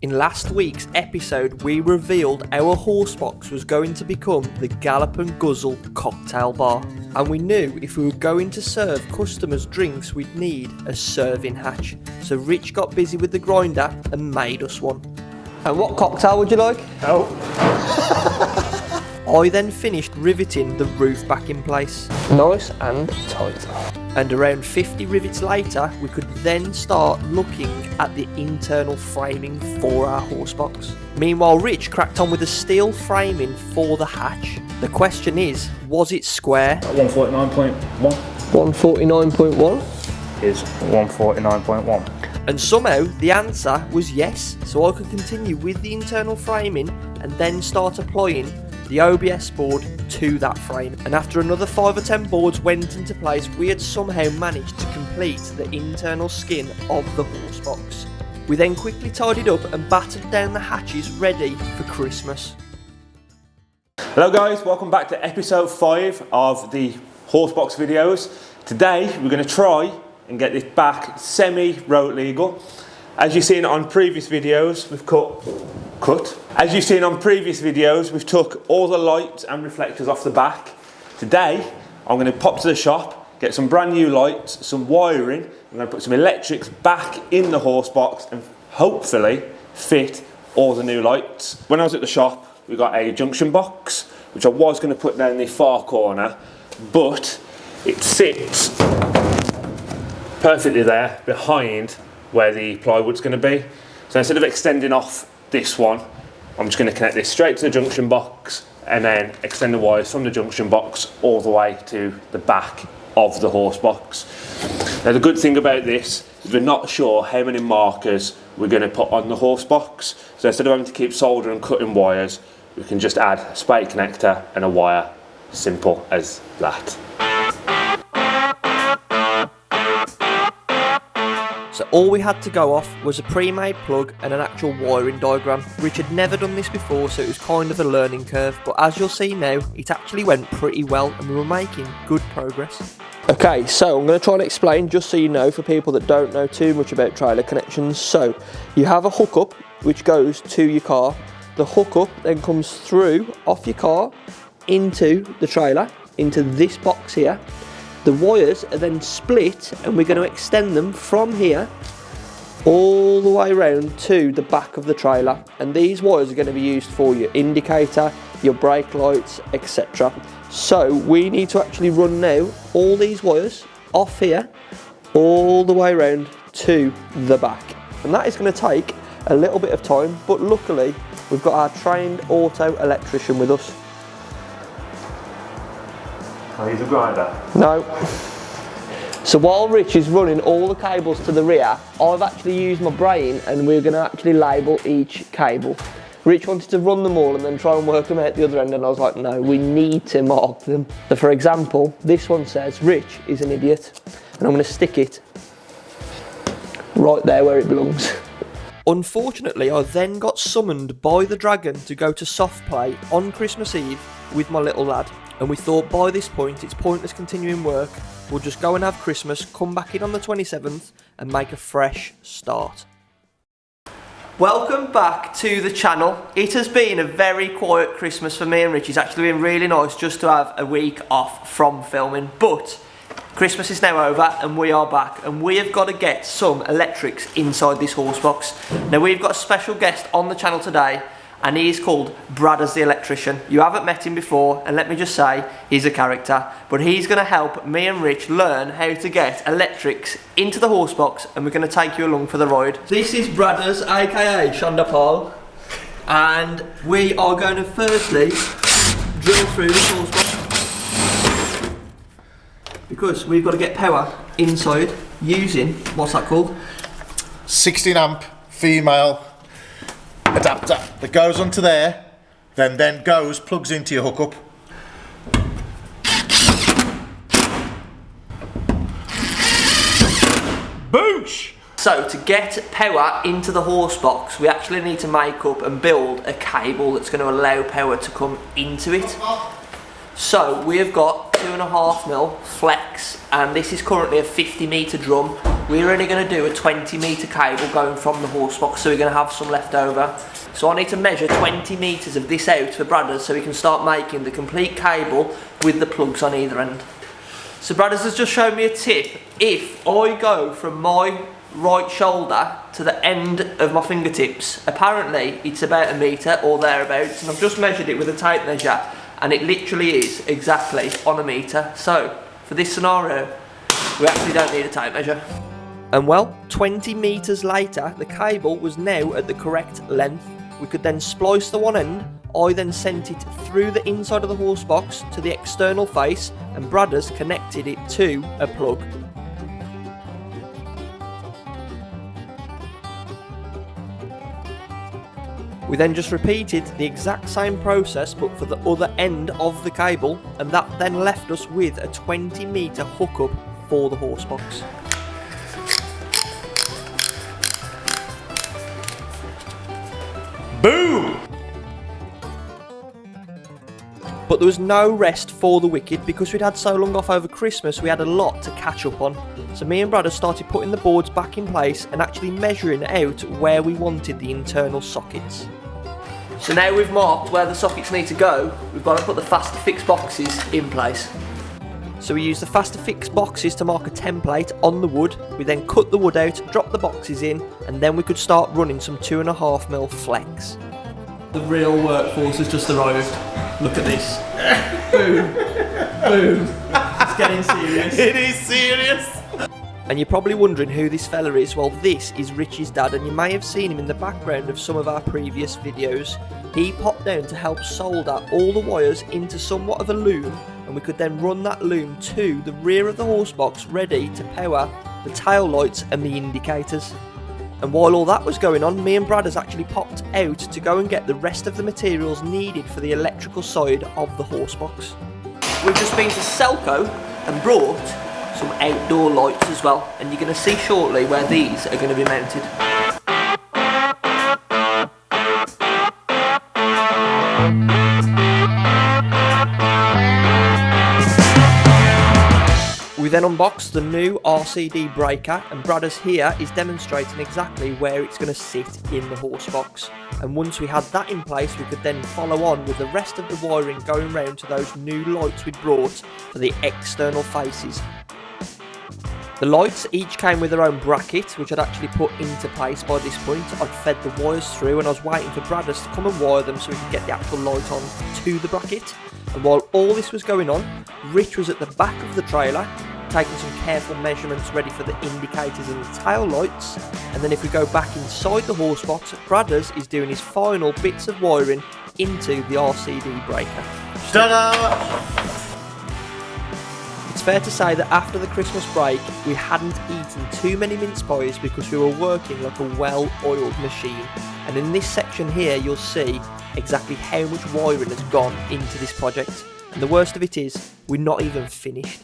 In last week's episode, we revealed our Horsebox was going to become the Gallop Guzzle cocktail bar, and we knew if we were going to serve customers drinks we'd need a serving hatch, so Rich got busy with the grinder and made us one. And what cocktail would you like? No. I then finished riveting the roof back in place. Nice and tight. And around 50 rivets later, we could then start looking at the internal framing for our Horsebox. Meanwhile, Rich cracked on with the steel framing for the hatch. The question is, was it square? 149.1 149.1 is 149.1. And somehow the answer was yes, so I could continue with the internal framing and then start applying the OBS board to that frame. And after another 5 or 10 boards went into place, we had somehow managed to complete the internal skin of the Horsebox. We then quickly tidied up and battered down the hatches ready for Christmas. Hello guys, welcome back to episode 5 of the Horsebox videos. Today we're going to try and get this back semi-road legal. As you've seen on previous videos, we've As you've seen on previous videos, we've took all the lights and reflectors off the back. Today, I'm going to pop to the shop, get some brand new lights, some wiring. I'm going to put some electrics back in the Horsebox and hopefully fit all the new lights. When I was at the shop, we got a junction box, which I was going to put down in the far corner, but it sits perfectly there behind where the plywood's going to be. So instead of extending off this one, I'm just going to connect this straight to the junction box and then extend the wires from the junction box all the way to the back of the Horsebox. Now the good thing about this is we're not sure how many markers we're going to put on the Horsebox, so instead of having to keep soldering and cutting wires, we can just add a spade connector and a wire. Simple as that. So all we had to go off was a pre-made plug and an actual wiring diagram. Rich had never done this before, so it was kind of a learning curve, but as you'll see now, it actually went pretty well and we were making good progress. Okay, so I'm going to try and explain, just so you know, for people that don't know too much about trailer connections. So you have a hookup which goes to your car. The hookup then comes through off your car into the trailer, into this box here. The wires are then split and we're going to extend them from here all the way around to the back of the trailer, and these wires are going to be used for your indicator, your brake lights, etc. So we need to actually run now all these wires off here all the way around to the back, and that is going to take a little bit of time, but luckily we've got our trained auto electrician with us. Oh, he's a grinder? No. So while Rich is running all the cables to the rear, I've actually used my brain and we're going to actually label each cable. Rich wanted to run them all and then try and work them out the other end, and I was like, no, we need to mark them. So for example, this one says, Rich is an idiot, and I'm going to stick it right there where it belongs. Unfortunately, I then got summoned by the Dragon to go to soft play on Christmas Eve with my little lad. And we thought by this point it's pointless continuing work, we'll just go and have Christmas, come back in on the 27th and make a fresh start. Welcome back to the channel. It has been a very quiet Christmas for me and Rich. It's actually been really nice just to have a week off from filming, but Christmas is now over and we are back, and we have got to get some electrics inside this Horsebox. Now we've got a special guest on the channel today, and he is called Brad as the electrician. You haven't met him before, and let me just say, he's a character. But he's going to help me and Rich learn how to get electrics into the Horsebox, and we're going to take you along for the ride. This is Bradders, aka Shonda Paul, and we are going to firstly drill through the Horsebox, because we've got to get power inside using, what's that called? 16 amp female adapter that goes onto there, then plugs into your hookup. Boosh! So to get power into the Horsebox, we actually need to make up and build a cable that's going to allow power to come into it. So we have got 2.5mm flex, and this is currently a 50 metre drum. we're only going to do a 20 metre cable going from the horse box, so we're going to have some left over. So I need to measure 20 metres of this out for Bradders so we can start making the complete cable with the plugs on either end. So Bradders has just shown me a tip. If I go from my right shoulder to the end of my fingertips, apparently it's about a metre or thereabouts, and I've just measured it with a tape measure and it literally is exactly on a metre. So for this scenario, we actually don't need a tape measure. And well, 20 metres later, the cable was now at the correct length. We could then splice the one end. I then sent it through the inside of the horse box to the external face, and Bradders connected it to a plug. We then just repeated the exact same process but for the other end of the cable, and that then left us with a 20 metre hookup for the horse box. Boom! But there was no rest for the wicked. Because we'd had so long off over Christmas, we had a lot to catch up on. So me and Bradders started putting the boards back in place and actually measuring out where we wanted the internal sockets. So now we've marked where the sockets need to go, we've got to put the faster fix boxes in place. So we use the faster fix boxes to mark a template on the wood. We then cut the wood out, drop the boxes in, and then we could start running some 2.5mm flex. The real workforce has just arrived. Look at this. Boom. Boom. It's getting serious. It is serious. And you're probably wondering who this fella is. Well, this is Richie's dad, and you may have seen him in the background of some of our previous videos. He popped down to help solder all the wires into somewhat of a loom, and we could then run that loom to the rear of the horse box, ready to power the tail lights and the indicators. And while all that was going on, me and Bradders actually popped out to go and get the rest of the materials needed for the electrical side of the horse box. We've just been to Selco and brought some outdoor lights as well, and you're going to see shortly where these are going to be mounted. We then unboxed the new RCD breaker, and Bradders here is demonstrating exactly where it's going to sit in the horse box. And once we had that in place, we could then follow on with the rest of the wiring going round to those new lights we'd brought for the external faces. The lights each came with their own bracket, which I'd actually put into place by this point. I'd fed the wires through, and I was waiting for Bradders to come and wire them so we could get the actual light on to the bracket. And while all this was going on, Rich was at the back of the trailer, taking some careful measurements ready for the indicators and the tail lights. And then if we go back inside the horse box, Bradders is doing his final bits of wiring into the RCD breaker. Ta-da! It's fair to say that after the Christmas break, we hadn't eaten too many mince pies because we were working like a well-oiled machine. And in this section here, you'll see exactly how much wiring has gone into this project. And the worst of it is, we're not even finished.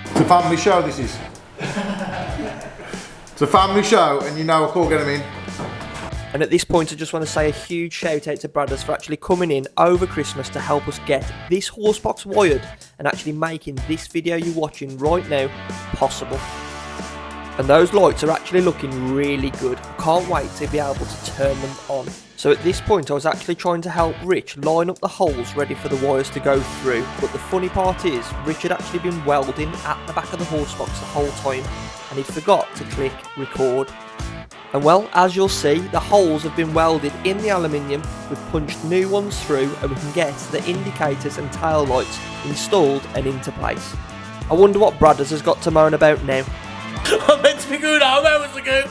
It's a family show, this is. It's a family show, and you know I can't get them in. And at this point, I just want to say a huge shout out to Bradders for actually coming in over Christmas to help us get this horse box wired and actually making this video you're watching right now possible. And those lights are actually looking really good. I can't wait to be able to turn them on. So at this point, I was actually trying to help Rich line up the holes ready for the wires to go through. But the funny part is, Rich had actually been welding at the back of the horse box the whole time, and he forgot to click record. And well, as you'll see, the holes have been welded in the aluminium. We've punched new ones through, and we can get the indicators and tail lights installed and into place. I wonder what Bradders has got to moan about now. I'm meant to be good now, moments ago.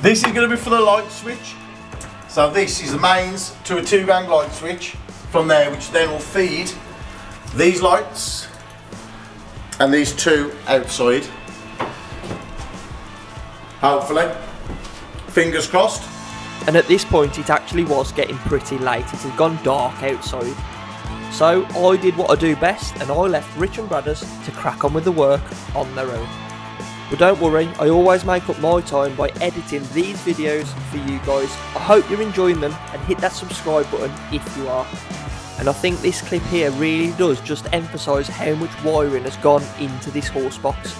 This is going to be for the light switch. So this is the mains to a 2-gang light switch from there, which then will feed these lights and these two outside. Hopefully. Fingers crossed. And at this point, it actually was getting pretty late. It had gone dark outside. So I did what I do best, and I left Rich and Bradders to crack on with the work on their own. But don't worry, I always make up my time by editing these videos for you guys. I hope you're enjoying them, and hit that subscribe button if you are. And I think this clip here really does just emphasise how much wiring has gone into this horse box.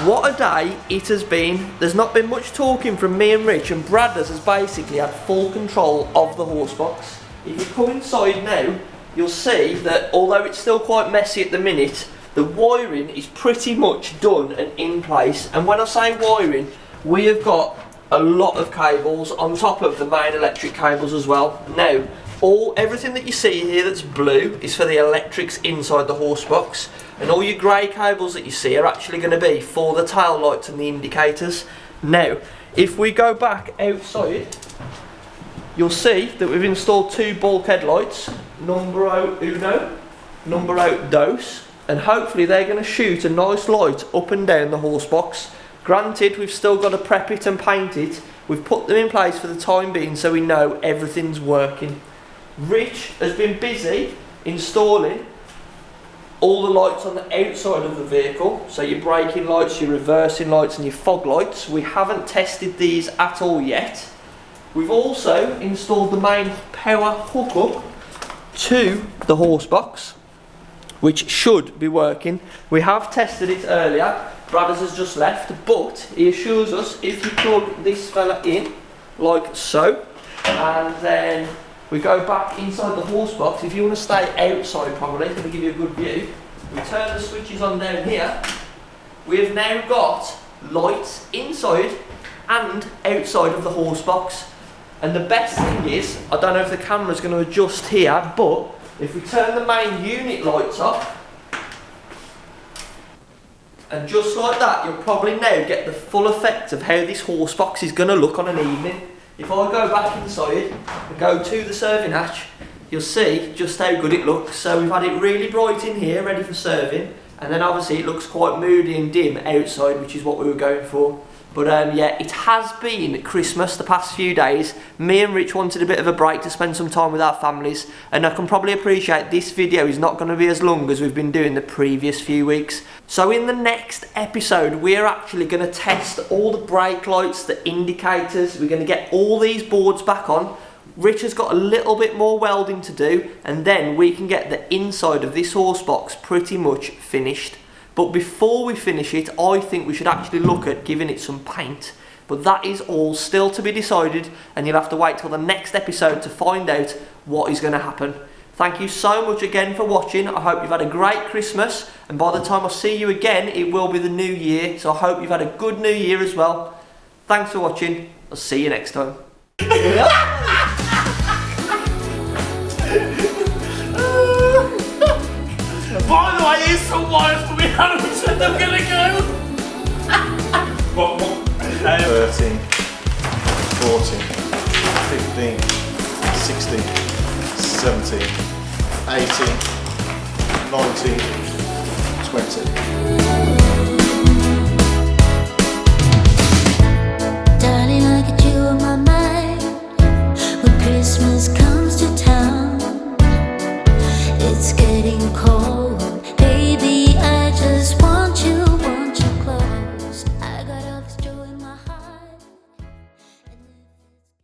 What a day it has been. There's not been much talking from me and Rich, and Bradders has basically had full control of the Horsebox. If you come inside now, you'll see that although it's still quite messy at the minute, the wiring is pretty much done and in place. And when I say wiring, we have got a lot of cables on top of the main electric cables as well. Now, everything that you see here that's blue is for the electrics inside the Horsebox, and all your grey cables that you see are actually going to be for the tail lights and the indicators. Now, if we go back outside, you'll see that we've installed two bulkhead lights, numero uno, numero dos, and hopefully they're going to shoot a nice light up and down the Horsebox. Granted, we've still got to prep it and paint it. We've put them in place for the time being so we know everything's working. Rich has been busy installing all the lights on the outside of the vehicle, so your braking lights, your reversing lights and your fog lights. We haven't tested these at all yet. We've also installed the main power hookup to the Horsebox, which should be working. We have tested it earlier. Bradders has just left, but he assures us if you plug this fella in, like so, and then we go back inside the Horsebox. If you want to stay outside probably, to give you a good view, we turn the switches on down here. We have now got lights inside and outside of the Horsebox. And the best thing is, I don't know if the camera's going to adjust here, but if we turn the main unit lights off, and just like that, you'll probably now get the full effect of how this Horsebox is going to look on an evening. If I go back inside and go to the serving hatch, you'll see just how good it looks. So we've had it really bright in here, ready for serving, and then obviously it looks quite moody and dim outside, which is what we were going for. But yeah, it has been Christmas the past few days. Me and Rich wanted a bit of a break to spend some time with our families, and I can probably appreciate this video is not going to be as long as we've been doing the previous few weeks. So in the next episode, we're actually going to test all the brake lights, the indicators. We're going to get all these boards back on. Rich has got a little bit more welding to do, and then we can get the inside of this Horsebox pretty much finished. But before we finish it, I think we should actually look at giving it some paint. But that is all still to be decided, and you'll have to wait till the next episode to find out what is going to happen. Thank you so much again for watching. I hope you've had a great Christmas, and by the time I see you again, it will be the new year. So I hope you've had a good new year as well. Thanks for watching. I'll see you next time. By the way, here's some wires for me. How much are they going to go? What? 13, 14, 15, 16, 17, 18, 19, 20.